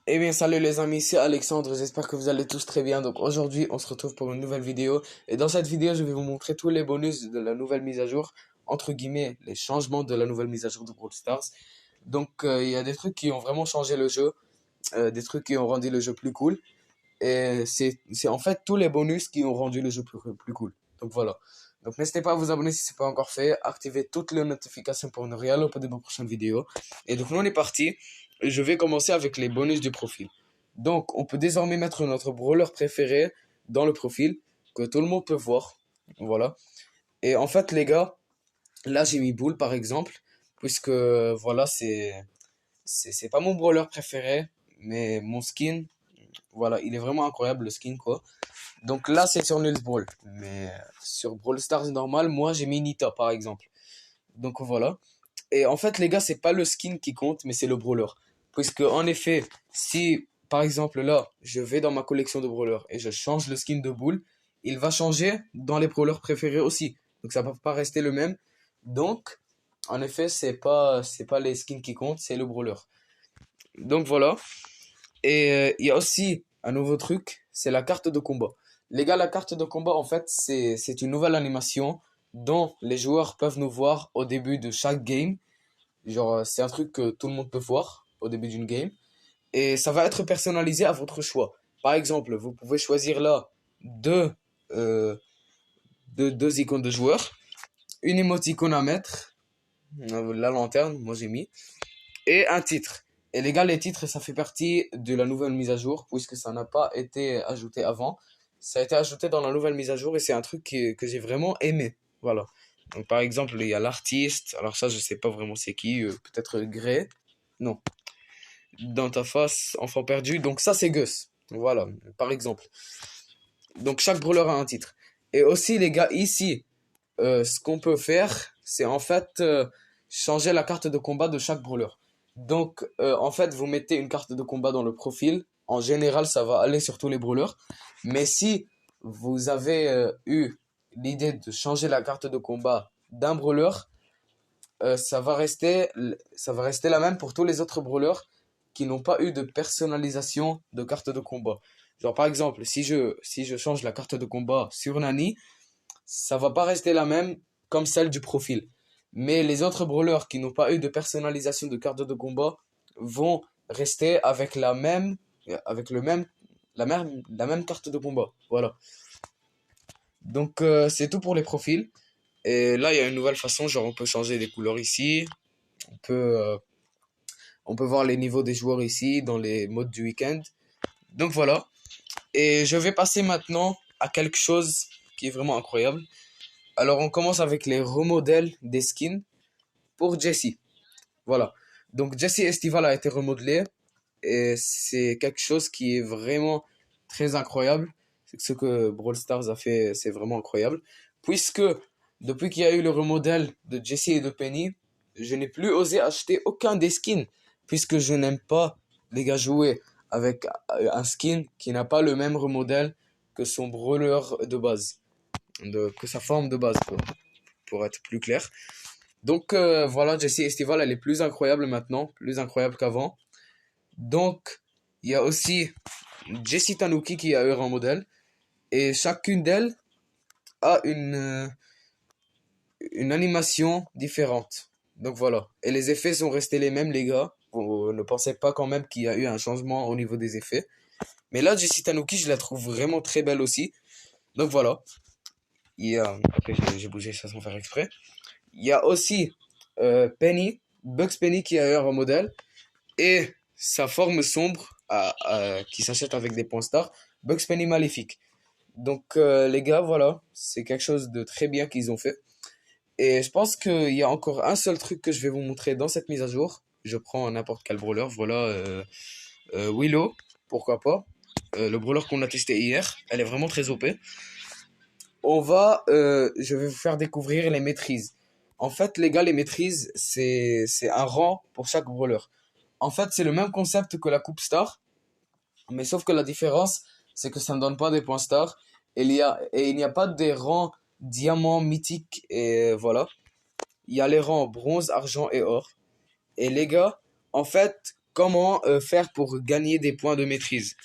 Eh bien, salut les amis, c'est Alexandre, j'espère que vous allez tous très bien. Donc aujourd'hui, on se retrouve pour une nouvelle vidéo. Et dans cette vidéo, je vais vous montrer tous les bonus de la nouvelle mise à jour, entre guillemets, les changements de la nouvelle mise à jour de Brawl Stars. Donc il y a des trucs qui ont vraiment changé le jeu, des trucs qui ont rendu le jeu plus cool. Et c'est en fait tous les bonus qui ont rendu le jeu plus cool. Donc voilà. Donc n'hésitez pas à vous abonner si ce n'est pas encore fait. Activez toutes les notifications pour ne rien louper de nos prochaines vidéos. Et donc nous on est parti. Je vais commencer avec les bonus du profil. Donc on peut désormais mettre notre brawler préféré dans le profil que tout le monde peut voir. Voilà. Et en fait les gars, là j'ai mis Bull par exemple. Puisque voilà c'est pas mon brawler préféré. Mais mon skin, voilà, il est vraiment incroyable le skin quoi. Donc là, c'est sur Nils Brawl. Mais sur Brawl Stars normal, moi j'ai mis Nita par exemple. Donc voilà. Et en fait, les gars, c'est pas le skin qui compte, mais c'est le brawler. Puisque en effet, si par exemple là, je vais dans ma collection de brawlers et je change le skin de Bull, il va changer dans les brawlers préférés aussi. Donc ça va pas rester le même. Donc, en effet, c'est pas les skins qui comptent, c'est le brawler. Donc voilà. Et il y a aussi un nouveau truc, c'est la carte de combat. Les gars, la carte de combat, en fait, c'est une nouvelle animation dont les joueurs peuvent nous voir au début de chaque game. Genre, c'est un truc que tout le monde peut voir au début d'une game. Et ça va être personnalisé à votre choix. Par exemple, vous pouvez choisir là deux, euh, deux icônes de joueurs, une émoticône à mettre, la lanterne, moi j'ai mis, et un titre. Et les gars, les titres, ça fait partie de la nouvelle mise à jour, puisque ça n'a pas été ajouté avant. Ça a été ajouté dans la nouvelle mise à jour et c'est un truc que j'ai vraiment aimé. Voilà. Donc par exemple, il y a l'artiste. Alors ça, je sais pas vraiment c'est qui. Peut-être Grey. Non. Dans ta face, enfant perdu. Donc ça, c'est Gus. Voilà, par exemple. Donc chaque brawler a un titre. Et aussi, les gars, ici, ce qu'on peut faire, c'est en fait changer la carte de combat de chaque brawler. Donc, en fait, vous mettez une carte de combat dans le profil. En général, ça va aller sur tous les brawlers. Mais si vous avez eu l'idée de changer la carte de combat d'un brawler, ça va rester la même pour tous les autres brawlers qui n'ont pas eu de personnalisation de carte de combat. Genre, par exemple, si je change la carte de combat sur Nani, ça va pas rester la même comme celle du profil. Mais les autres brawlers qui n'ont pas eu de personnalisation de carte de combat vont rester avec avec la même carte de combat. Voilà. Donc c'est tout pour les profils. Et là il y a une nouvelle façon, genre on peut changer les couleurs ici, on peut euh, on peut voir les niveaux des joueurs ici dans les modes du week-end. Donc voilà. Et je vais passer maintenant à quelque chose qui est vraiment incroyable. Alors on commence avec les remodèles des skins pour Jessie. Voilà. Donc Jessie Estival a été remodelé et c'est quelque chose qui est vraiment très incroyable. Ce que Brawl Stars a fait, c'est vraiment incroyable. Puisque depuis qu'il y a eu le remodèle de Jessie et de Penny, je n'ai plus osé acheter aucun des skins. Puisque je n'aime pas, les gars, jouer avec un skin qui n'a pas le même remodèle que son brawler de base. Que sa forme de base, quoi, pour être plus clair. Donc voilà, Jessie Estival, elle est plus incroyable maintenant, plus incroyable qu'avant. Donc, il y a aussi Jessie Tanuki qui a eu un modèle. Et chacune d'elles a une animation différente. Donc voilà. Et les effets sont restés les mêmes, les gars. Vous ne pensez pas quand même qu'il y a eu un changement au niveau des effets. Mais là, Jessie Tanuki, je la trouve vraiment très belle aussi. Donc voilà. Il y a... Ok, j'ai bougé ça sans faire exprès. Il y a aussi Penny, Bugs Penny qui a eu un modèle. Et sa forme sombre qui s'achète avec des points stars, Bugs Penny Maléfique. Donc les gars, voilà, c'est quelque chose de très bien qu'ils ont fait. Et je pense qu'il y a encore un seul truc que je vais vous montrer dans cette mise à jour. Je prends n'importe quel brawler, voilà, Willow, pourquoi pas. Le brawler qu'on a testé hier, elle est vraiment très OP. Je vais vous faire découvrir les maîtrises. En fait, les gars, les maîtrises, c'est un rang pour chaque brawler. En fait, c'est le même concept que la Coupe Star, mais sauf que la différence, c'est que ça ne donne pas des points stars. Et il n'y a pas des rangs diamant, mythique, et voilà. Il y a les rangs bronze, argent et or. Et les gars, en fait, comment faire pour gagner des points de maîtrise.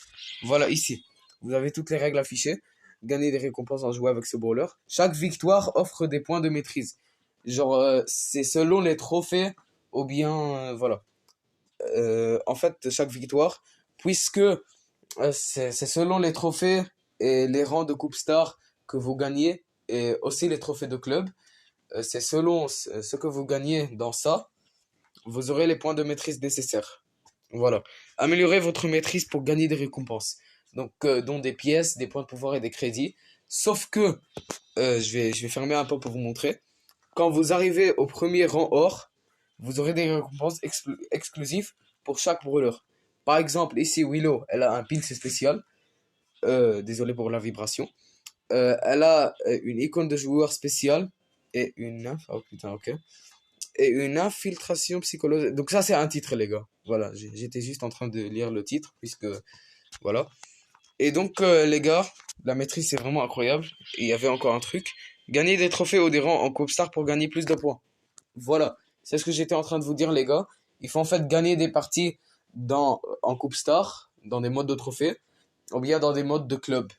Voilà, ici, vous avez toutes les règles affichées. Gagner des récompenses en jouant avec ce brawler. Chaque victoire offre des points de maîtrise. Genre, c'est selon les trophées ou bien, voilà. En fait, chaque victoire, puisque c'est selon les trophées et les rangs de Coupe Star que vous gagnez, et aussi les trophées de club. C'est selon ce que vous gagnez dans ça, vous aurez les points de maîtrise nécessaires. Voilà. Améliorez votre maîtrise pour gagner des récompenses. Donc, dont des pièces, des points de pouvoir et des crédits. Sauf que, je vais fermer un peu pour vous montrer. Quand vous arrivez au premier rang or, vous aurez des récompenses exclusives pour chaque brûleur. Par exemple, ici, Willow, elle a un pins spécial. Désolé pour la vibration. Elle a une icône de joueur spéciale et une... Oh putain, ok. Et une infiltration psychologique. Donc ça, c'est un titre, les gars. Voilà, j'étais juste en train de lire le titre, puisque... Voilà. Et donc, les gars, la maîtrise, c'est vraiment incroyable. Et il y avait encore un truc. Gagner des trophées ou des rangs en Coupe Star pour gagner plus de points. Voilà. C'est ce que j'étais en train de vous dire, les gars. Il faut en fait gagner des parties en Coupe Star, dans des modes de trophées, ou bien dans des modes de club.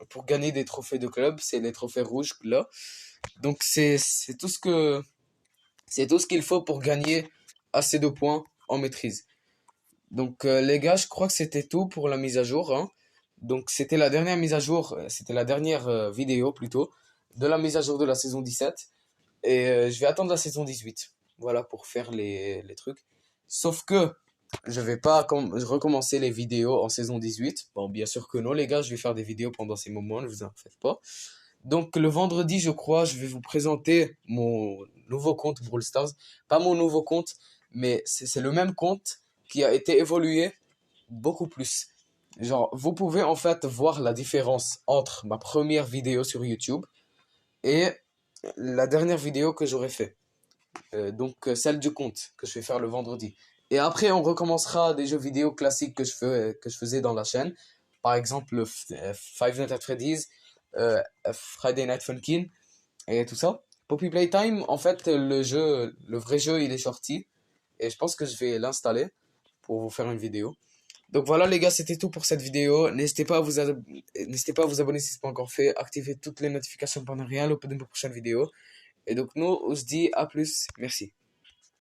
Pour gagner des trophées de club, c'est les trophées rouges, là. Donc, c'est tout ce que... C'est tout ce qu'il faut pour gagner assez de points en maîtrise. Donc les gars, je crois que c'était tout pour la mise à jour, hein. Donc c'était la dernière mise à jour, c'était la dernière vidéo plutôt, de la mise à jour de la saison 17. Et je vais attendre la saison 18, voilà, pour faire les trucs. Sauf que je vais pas recommencer les vidéos en saison 18. Bon, bien sûr que non les gars, je vais faire des vidéos pendant ces moments, ne vous en faites pas. Donc le vendredi, je crois, je vais vous présenter mon nouveau compte Brawl Stars. Pas mon nouveau compte, mais c'est le même compte qui a été évolué beaucoup plus. Genre, vous pouvez en fait voir la différence entre ma première vidéo sur YouTube et la dernière vidéo que j'aurais fait. Donc celle du compte que je vais faire le vendredi. Et après, on recommencera des jeux vidéo classiques que je faisais dans la chaîne. Par exemple, Five Nights at Freddy's, Friday Night Funkin' et tout ça. Poppy Playtime, en fait, le vrai jeu, il est sorti. Et je pense que je vais l'installer pour vous faire une vidéo. Donc voilà les gars, c'était tout pour cette vidéo. N'hésitez pas à vous abonner si ce n'est pas encore fait. Activez toutes les notifications pour ne rien louper de mes prochaines vidéos. Et donc nous, on se dit à plus. Merci.